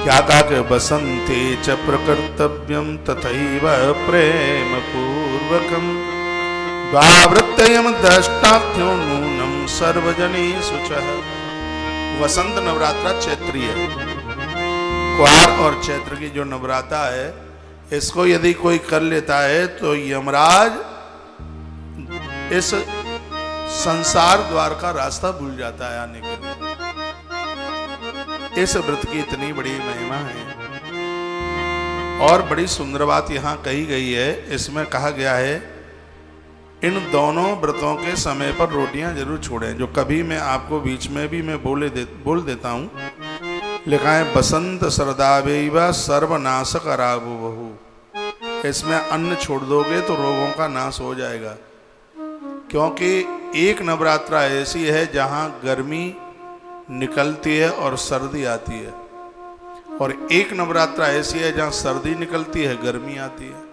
क्या काके बसंते च प्रकर्तव्यम तथैव प्रेम पूर्वकम द्वावृत्तयम दष्टाख्यो नूनम सर्वजनेषु च। वसंत नवरात्रा चैत्रीय, क्वार और चैत्र की जो नवरात्रा है, इसको यदि कोई कर लेता है तो यमराज इस संसार द्वार का रास्ता भूल जाता है आने के लिए। इस व्रत की इतनी बड़ी महिमा है। और बड़ी सुंदर बात यहाँ कही गई है, इसमें कहा गया है इन दोनों व्रतों के समय पर रोटियां जरूर छोड़ें। जो कभी मैं आपको बीच में भी मैं बोल देता हूँ, लिखा है बसंत सरदावेव सर्वनाश कराबु बहु। इसमें अन्न छोड़ दोगे तो रोगों का नाश हो जाएगा, क्योंकि एक नवरात्रा ऐसी है जहां गर्मी निकलती है और सर्दी आती है, और एक नवरात्रा ऐसी है जहां सर्दी निकलती है गर्मी आती है।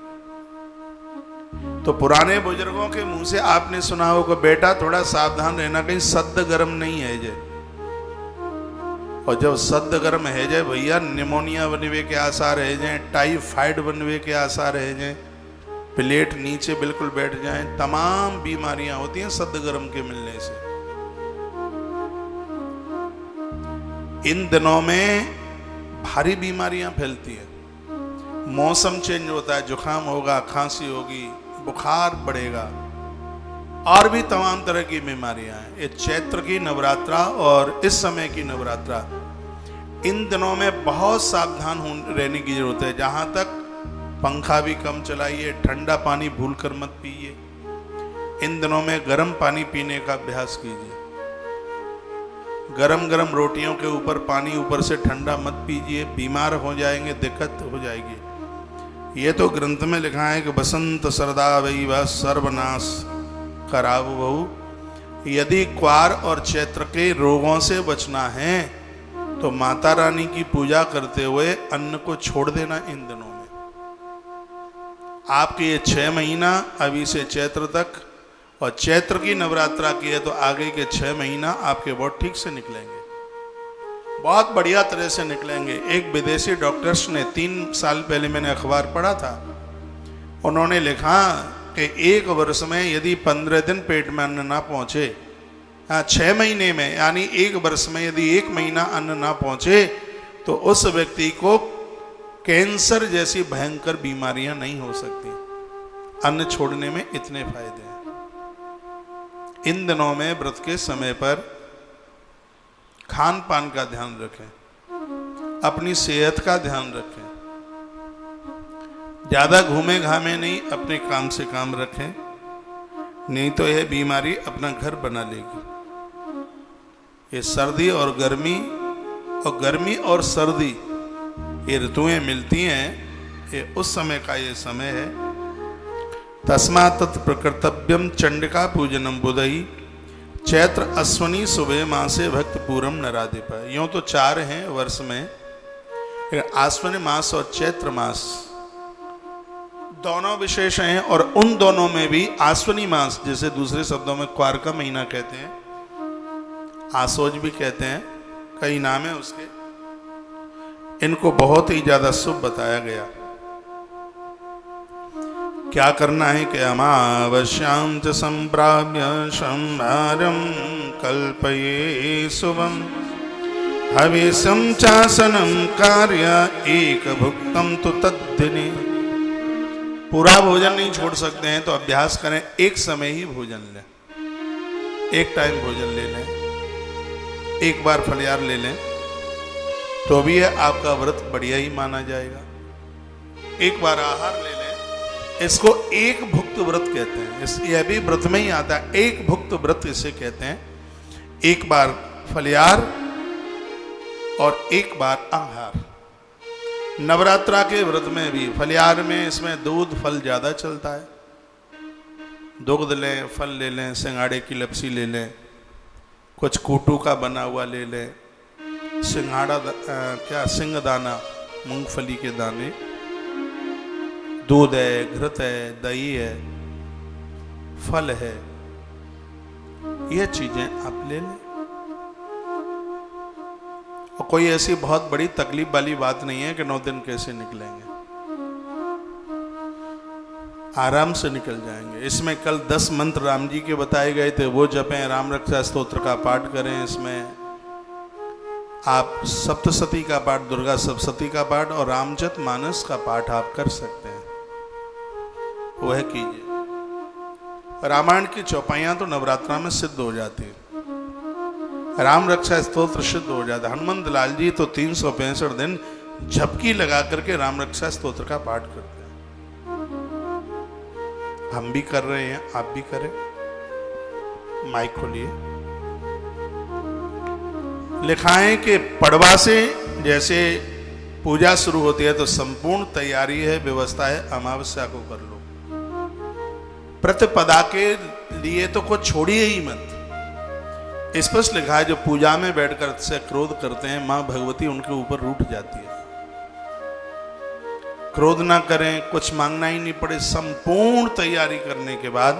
तो पुराने बुजुर्गों के मुंह से आपने सुना होगा, बेटा थोड़ा सावधान रहना, कहीं सद्द गर्म नहीं है जे। और जब सद्द गर्म है जाए भैया, निमोनिया बनवे के आसार है जाए, टाइफाइड बनवे के आसार है जाए, प्लेट नीचे बिल्कुल बैठ जाए, तमाम बीमारियां होती हैं सद्द गर्म के मिलने से। इन दिनों में भारी बीमारियां फैलती है। मौसम चेंज होता है, जुकाम होगा, खांसी होगी, बुखार बढ़ेगा, और भी तमाम तरह की बीमारियां हैं। ये चैत्र की नवरात्रा और इस समय की नवरात्रा, इन दिनों में बहुत सावधान रहने की जरूरत है। जहां तक पंखा भी कम चलाइए, ठंडा पानी भूलकर मत पीजिए। इन दिनों में गर्म पानी पीने का अभ्यास कीजिए। गरम गरम रोटियों के ऊपर पानी ऊपर से ठंडा मत पीजिए, बीमार हो जाएंगे, दिक्कत हो जाएगी। ये तो ग्रंथ में लिखा है कि बसंत सरदावेव सर्वनाश कराबु बहु। यदि क्वार और चैत्र के रोगों से बचना है तो माता रानी की पूजा करते हुए अन्न को छोड़ देना इन दिनों में। आपके ये 6 महीना अभी से चैत्र तक, और चैत्र की नवरात्रा की है तो आगे के 6 महीना आपके बहुत ठीक से निकलेंगे, बहुत बढ़िया तरह से निकलेंगे। एक विदेशी डॉक्टर्स ने 3 साल पहले मैंने अखबार पढ़ा था, उन्होंने लिखा कि 1 वर्ष में यदि 15 दिन पेट में अन्न ना पहुंचे, 6 महीने में यानी 1 वर्ष में यदि 1 महीना अन्न ना पहुंचे तो उस व्यक्ति को कैंसर जैसी भयंकर बीमारियां नहीं हो सकती। अन्न छोड़ने में इतने फायदे हैं। इन दिनों में व्रत के समय पर खान पान का ध्यान रखें, अपनी सेहत का ध्यान रखें, ज्यादा घूमे घामे नहीं, अपने काम से काम रखें, नहीं तो यह बीमारी अपना घर बना लेगी। ये सर्दी और गर्मी और सर्दी ये ऋतुएं मिलती हैं, ये उस समय का ये समय है। तस्मात् तत् प्रकर्तव्यम चंडिका पूजनम बुधई चैत्र अश्वनी सुबह मासे भक्त पूरम नराधिप। यूं तो 4 हैं वर्ष में, आश्विन मास और चैत्र मास दोनों विशेष हैं, और उन दोनों में भी आश्विनी मास, जैसे दूसरे शब्दों में क्वार का महीना कहते हैं, आसोज भी कहते हैं, कई नाम है उसके, इनको बहुत ही ज्यादा शुभ बताया गया। क्या करना है कि अमावस्यां च संप्राव्य संहारं कल्पये शुभम हविषं चासनं कार्य एक भुक्तम तो तद्दिने। पूरा भोजन नहीं छोड़ सकते हैं तो अभ्यास करें, एक समय ही भोजन लें, एक टाइम भोजन ले लें, एक बार फलियार ले लें, तो भी आपका व्रत बढ़िया ही माना जाएगा। एक बार आहार ले लें, इसको एक भुक्त व्रत कहते हैं। यह भी व्रत में ही आता है, एक भुक्त व्रत इसे कहते हैं। एक बार फलियार और एक बार आहार। नवरात्रा के व्रत में भी फलियार में इसमें दूध फल ज्यादा चलता है। दूध लें, फल ले लें, सिंगाड़े की लपसी ले लें, कुछ कूटू का बना हुआ ले लें, सिंगाड़ा सिंगदाना, मूंगफली के दाने, दूध है, घृत है, दही है, फल है, ये चीजें आप ले लें। और कोई ऐसी बहुत बड़ी तकलीफ वाली बात नहीं है कि 9 दिन कैसे निकलेंगे, आराम से निकल जाएंगे। इसमें कल 10 मंत्र राम जी के बताए गए थे, वो जपें, राम रक्षा स्तोत्र का पाठ करें। इसमें आप सप्तशती का पाठ, दुर्गा सप्तशती का पाठ और रामचरित मानस का पाठ आप कर सकते हैं, वह कीजिए। रामायण की चौपाइयां तो नवरात्रा में सिद्ध हो जाती है, राम रक्षा स्तोत्र सिद्ध हो जाता है। हनुमंत लाल जी तो 365 दिन झपकी लगा करके राम रक्षा स्तोत्र का पाठ करते हैं। हम भी कर रहे हैं, आप भी करें। माइक खोलिए। लिखा है कि पड़वा से जैसे पूजा शुरू होती है तो संपूर्ण तैयारी है, व्यवस्था है, अमावस्या को कर लो। प्रतिपदा के लिए तो कुछ छोड़िए ही मत। स्पष्ट लिखा है जो पूजा में बैठकर से क्रोध करते हैं, मां भगवती उनके ऊपर रूठ जाती है। क्रोध ना करें, कुछ मांगना ही नहीं पड़े, संपूर्ण तैयारी करने के बाद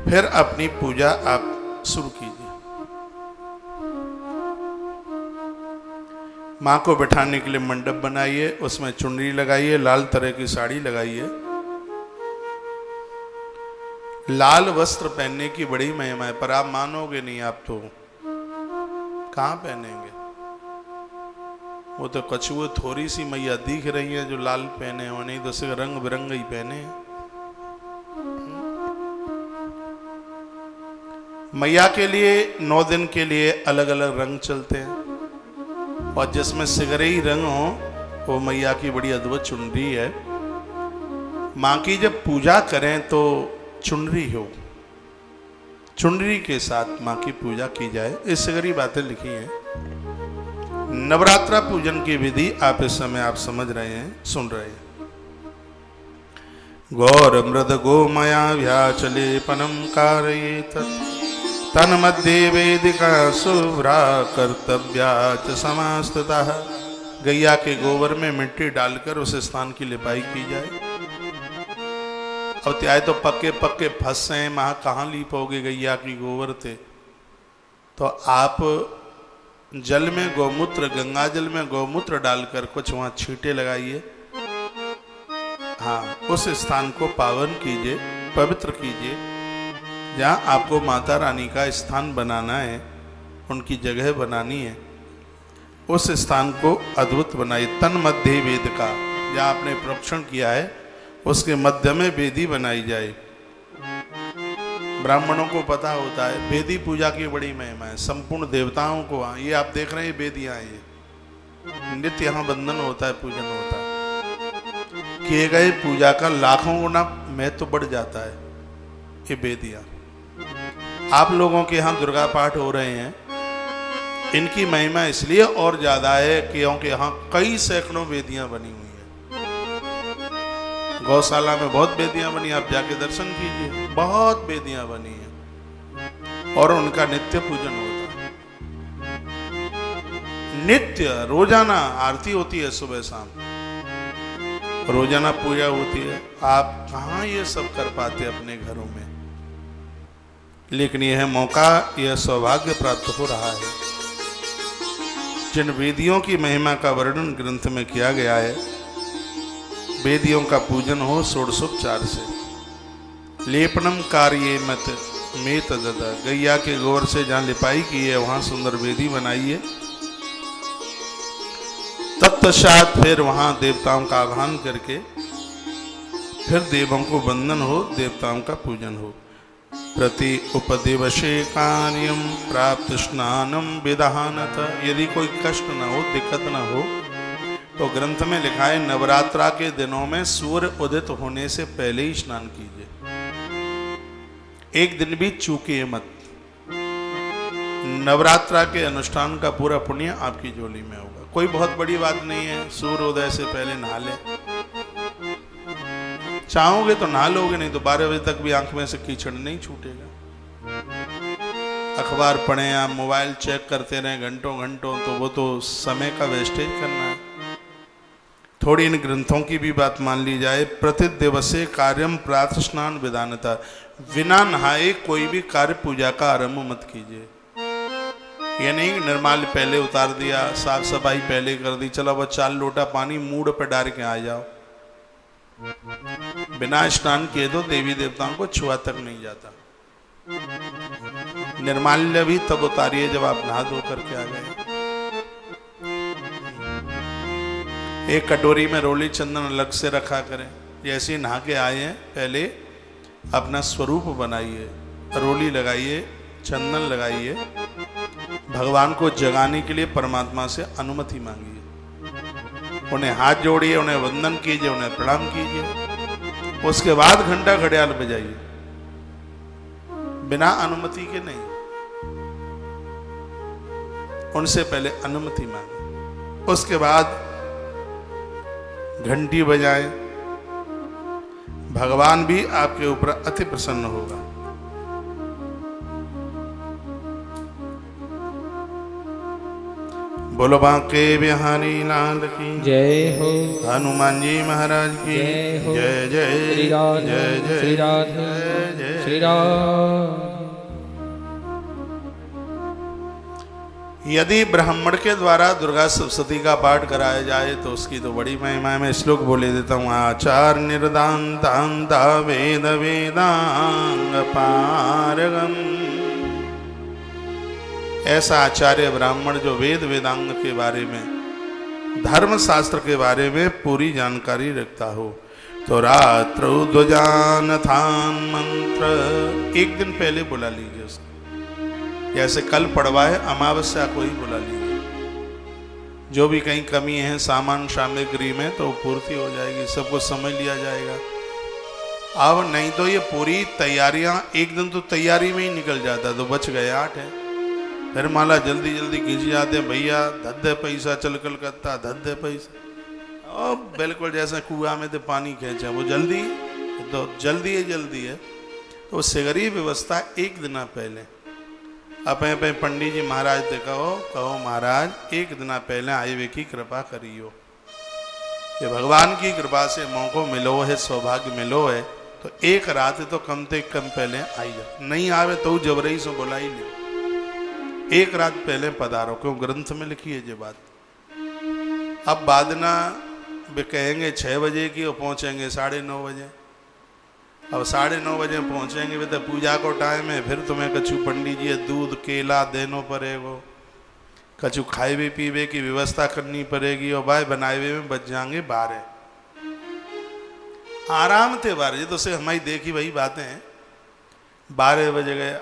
फिर अपनी पूजा आप शुरू कीजिए। मां को बैठाने के लिए मंडप बनाइए, उसमें चुनरी लगाइए, लाल तरह की साड़ी लगाइए। लाल वस्त्र पहनने की बड़ी महिमा है, पर आप मानोगे नहीं, आप तो कहां पहनेंगे। वो तो कछुए थोड़ी सी मैया दिख रही है जो लाल पहने हो, नहीं तो सिर्फ रंग बिरंग ही पहने। मैया के लिए 9 दिन के लिए अलग अलग रंग चलते हैं, और जिसमें सिगरेई रंग हो वो मैया की बड़ी अद्भुत चुनरी है। मां की जब पूजा करें तो चुनरी हो, चुनरी के साथ मां की पूजा की जाए। इस सिगरी बातें लिखी हैं। नवरात्रा पूजन की विधि आप इस समय आप समझ रहे हैं, सुन रहे हैं। गौर मृद गोमया व्याचलेपनम कारयेत तन मध्ये वेदिका शुभ्रा कर्तव्या च समास्ततः। गैया के गोबर में मिट्टी डालकर उस स्थान की लिपाई की जाए। अब त्याय तो पक्के पक्के फंस हैं, वहां कहाँ लीपोगे, गैया की गोबर थे। तो आप जल में गौमूत्र, गंगा जल में गौमूत्र डालकर कुछ वहां छींटे लगाइए। हाँ, उस स्थान को पावन कीजिए, पवित्र कीजिए। जहाँ आपको माता रानी का स्थान बनाना है, उनकी जगह बनानी है, उस स्थान को अद्भुत बनाइए। तन मध्य वेद का, जहाँ आपने प्रोक्षण किया है उसके मध्य में वेदी बनाई जाए। ब्राह्मणों को पता होता है वेदी पूजा की बड़ी महिमा है। संपूर्ण देवताओं को, ये आप देख रहे हैं वेदियां, ये नित्य यहाँ बंधन होता है, पूजन होता है। किए गए पूजा का लाखों गुना महत्व बढ़ जाता है। ये वेदियां आप लोगों के यहाँ दुर्गा पाठ हो रहे हैं, इनकी महिमा इसलिए और ज्यादा है क्योंकि यहाँ कई सैकड़ों वेदियां बनी हुई है। गौशाला में बहुत वेदियां बनी, आप जाके दर्शन कीजिए, बहुत वेदियां बनी हैं और उनका नित्य पूजन होता है। नित्य रोजाना आरती होती है, सुबह शाम रोजाना पूजा होती है। आप कहाँ ये सब कर पाते अपने घरों में, लेकिन यह मौका, यह सौभाग्य प्राप्त हो रहा है। जिन वेदियों की महिमा का वर्णन ग्रंथ में किया गया है, वेदियों का पूजन हो षोडशोपचार से। लेपनम कार्ये मत मेत ददा, गैया के गोबर से जहाँ लिपाई की है वहाँ सुंदर वेदी बनाइए। तत्पश्चात फिर वहाँ देवताओं का आह्वान करके फिर देवों को वंदन हो, देवताओं का पूजन हो। प्रति उपदिवशे कार्यम प्राप्त स्नानम विधानत। यदि कोई कष्ट न हो, दिक्कत न हो, तो ग्रंथ में लिखा है नवरात्रा के दिनों में सूर्य उदित होने से पहले ही स्नान कीजिए, एक दिन भी चूकिए मत। नवरात्रा के अनुष्ठान का पूरा पुण्य आपकी झोली में होगा। कोई बहुत बड़ी बात नहीं है, सूर्योदय से पहले नहा ले। चाहोगे तो नहा लोगे, नहीं तो 12 बजे तक भी आंख में से कीचड़ नहीं छूटेगा। अखबार पढ़ें, आप मोबाइल चेक करते रहें घंटों घंटों, तो वो तो समय का वेस्टेज करना है। थोड़ी इन ग्रंथों की भी बात मान ली जाए। प्रति दिवसे कार्यम प्रातः स्नान विधानता। बिना नहाए कोई भी कार्य पूजा का आरंभ मत कीजिए। ये नहीं निर्माल्य पहले उतार दिया, साफ सफाई पहले कर दी, चलो बस 4 लोटा पानी मूड पे डाल के आ जाओ। बिना स्नान किए तो देवी देवताओं को छुआ तक नहीं जाता। निर्माल्य भी तब उतारिए जब आप नहा धो करके आ गए। एक कटोरी में रोली चंदन अलग से रखा करें। जैसे ही नहा के आए हैं पहले अपना स्वरूप बनाइए, रोली लगाइए, चंदन लगाइए, भगवान को जगाने के लिए परमात्मा से अनुमति मांगिए, उन्हें हाथ जोड़िए, उन्हें वंदन कीजिए, उन्हें प्रणाम कीजिए। उसके बाद घंटा घड़ियाल बजाइए, बिना अनुमति के नहीं, उनसे पहले अनुमति मांगे, उसके बाद घंटी बजाएं। भगवान भी आपके ऊपर अति प्रसन्न होगा। बोलो बांके बिहारी लाल की जय हो, हनुमान जी महाराज की जय हो, जय जय श्री राधे, जय जय श्री राधे, जय जय। श्री राधे। यदि ब्राह्मण के द्वारा दुर्गा सप्तशती का पाठ कराया जाए तो उसकी तो बड़ी महिमा है। मैं श्लोक बोले देता हूँ। आचार निर्दान्तान्ता वेद वेदांग पारगम। ऐसा आचार्य ब्राह्मण जो वेद वेदांग के बारे में, धर्म शास्त्र के बारे में पूरी जानकारी रखता हो। तो रात्रौ ध्वजानथान मंत्र एक दिन पहले बुला लीजिए उसको। जैसे कल पड़वा है, अमावस्या को ही बुला लीजिए। जो भी कहीं कमी है सामान सामग्री में तो पूर्ति हो जाएगी, सब कुछ समझ लिया जाएगा। अब नहीं तो ये पूरी तैयारियां एक दिन तो तैयारी में ही निकल जाता, तो बच गए 8 है। फिर माला जल्दी जल्दी खींच जाते हैं, भैया धद्दे पैसा चल कलकत्ता, धद्दे पैसा। और बिल्कुल जैसे कुआं में तो पानी खींचा, वो जल्दी तो जल्दी है। तो सिगरी व्यवस्था एक दिन पहले अपने पंडित जी महाराज से कहो महाराज एक दिन पहले आए हुए की कृपा करियो। ये भगवान की कृपा से मौको मिलो है, सौभाग्य मिलो है, तो एक रात तो कम से कम पहले आई जाओ। नहीं आवे तो जबरई से बुला ही ले, एक रात पहले पधारो। क्यों ग्रंथ में लिखी है ये बात। अब बादना वे कहेंगे 6 बजे की और पहुंचेंगे 9:30 बजे। अब 9:30 बजे पहुंचेंगे वे तो पूजा को टाइम है। फिर तुम्हें कछु पंडित जी दूध केला देनो पड़ेगो, कछु खाए पीवे की व्यवस्था करनी पड़ेगी, और भाई बनाए हुए में बच जाएंगे 12। आराम थे 12 ये तो से हमारी देखी वही बातें हैं। 12 बज गए,